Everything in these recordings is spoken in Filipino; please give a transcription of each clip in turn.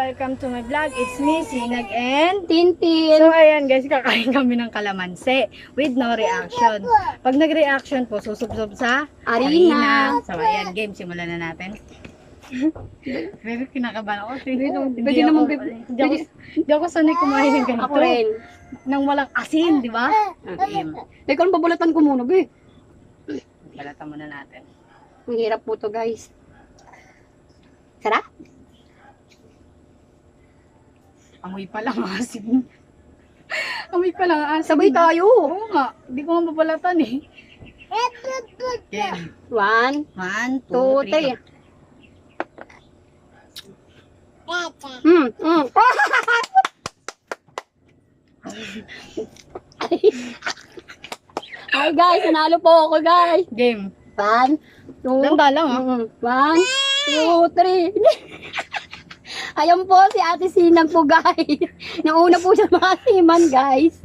welcome to my vlog. It's me, Sinag and Tintin. So ayan guys, kakain kami ng kalamansi with no reaction. Pag nag-reaction po, susubsob sa Arena. So ayan, game, simulan na natin. Baby, kinakabahan ako. Pwede naman, baby. Hindi ako sanay kumain ng ganito. Ako rin. Nang walang asin, di ba? Game. Teka, babulatan ko muna, be. Balatan muna natin. Ang hirap po to, guys. Sarap? Amoy pa lang asin. Amoy pa lang asin. Sabay tayo. Oo nga. Hindi ko nga mabalatan eh. Game. 1, 1, 2, 3. 2, 3. Hi guys, nanalo po ako guys. Game. 1, 2, Ganda lang ah. 1, 2, 3. Ayan po si Ate Sinang po guys. Nauna po siya makasiman guys.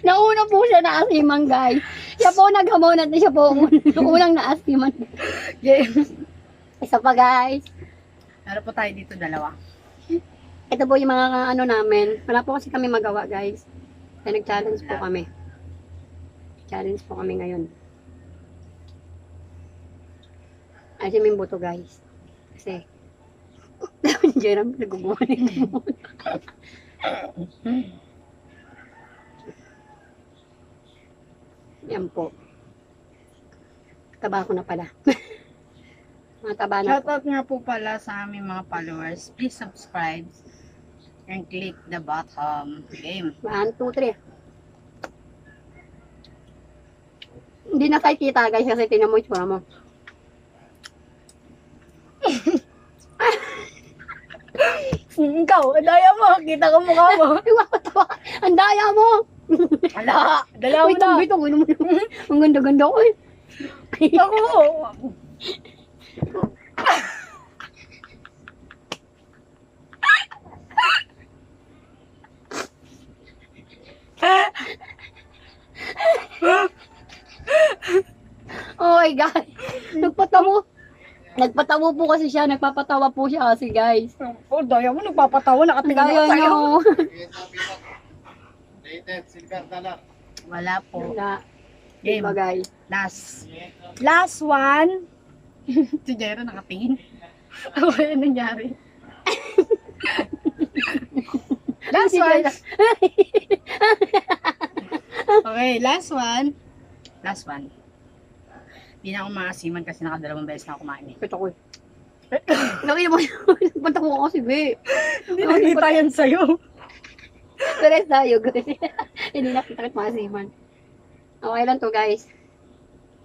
Nauna po siya naasiman guys. Siya po naghamonat na siya po unang naasiman. Game. Isa pa guys. Meron po tayo dito dalawa. Ito po yung mga ano namin. Wala po kasi kami magawa guys. Kaya nag-challenge po kami. Challenge po kami ngayon. Ay, si Mimbo to guys. Kasi, Jerome, nag-umuha. Yan po. Taba ko na pala. Mga taba na po. Shoutout nga po pala sa aming mga followers. Please subscribe and click the bottom. Game. 1, 2, 3. Hindi na tayo kita guys kasi tinan mo yung tsura mo. Ikaw, ang daya mo. Kita ko mukha mo. Ang daya mo! Ala, dalawa Wait, na. wait, ang ganda-ganda ko eh. Ako. Oh my God. Nagpatawa po kasi siya. Nagpapatawa po siya kasi guys. Oh, daya mo. Nagpapatawa. Ang Nakatingin daya ako sa'yo. niyo. Wala po. Wala. Game. Diba guys? Last one. Si Jero nakatingin. Ano kaya nangyari? Last one. Okay, last one. Last one. Hindi na ako maasiman kasi nakadalawang beses na ako kumain eh. Ito ko eh. Nakita mo, nagpatawa ko kasi be. Hindi nakita yan sa'yo. Pero tayo guys. Hindi nakita kahit masiman. Okay lang to guys.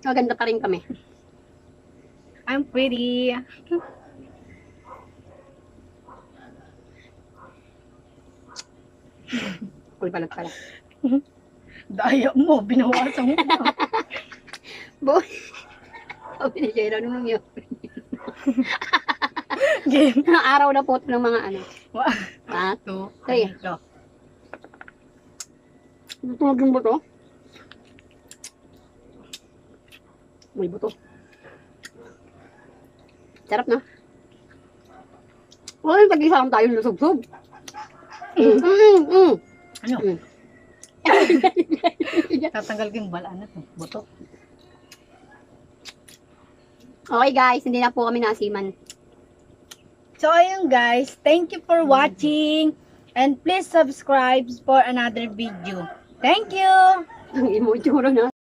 Maganda pa rin kami. I'm pretty. Cool pala pala. Daya mo, binawasan mo. Boy. Sabi ni Jera nung yun. Game. Araw na po ito ng mga ano. 1, 2, 3. Go. Tutulog yung buto. May buto. Sarap na. Uy, tag-isa lang tayo lusog-sog. Ano? Tatanggal ko yung balaan na to. Buto. Okay guys, hindi na po kami nasiman. So ayun guys, thank you for watching and please subscribe for another video. Thank you! Ang imo itsura na.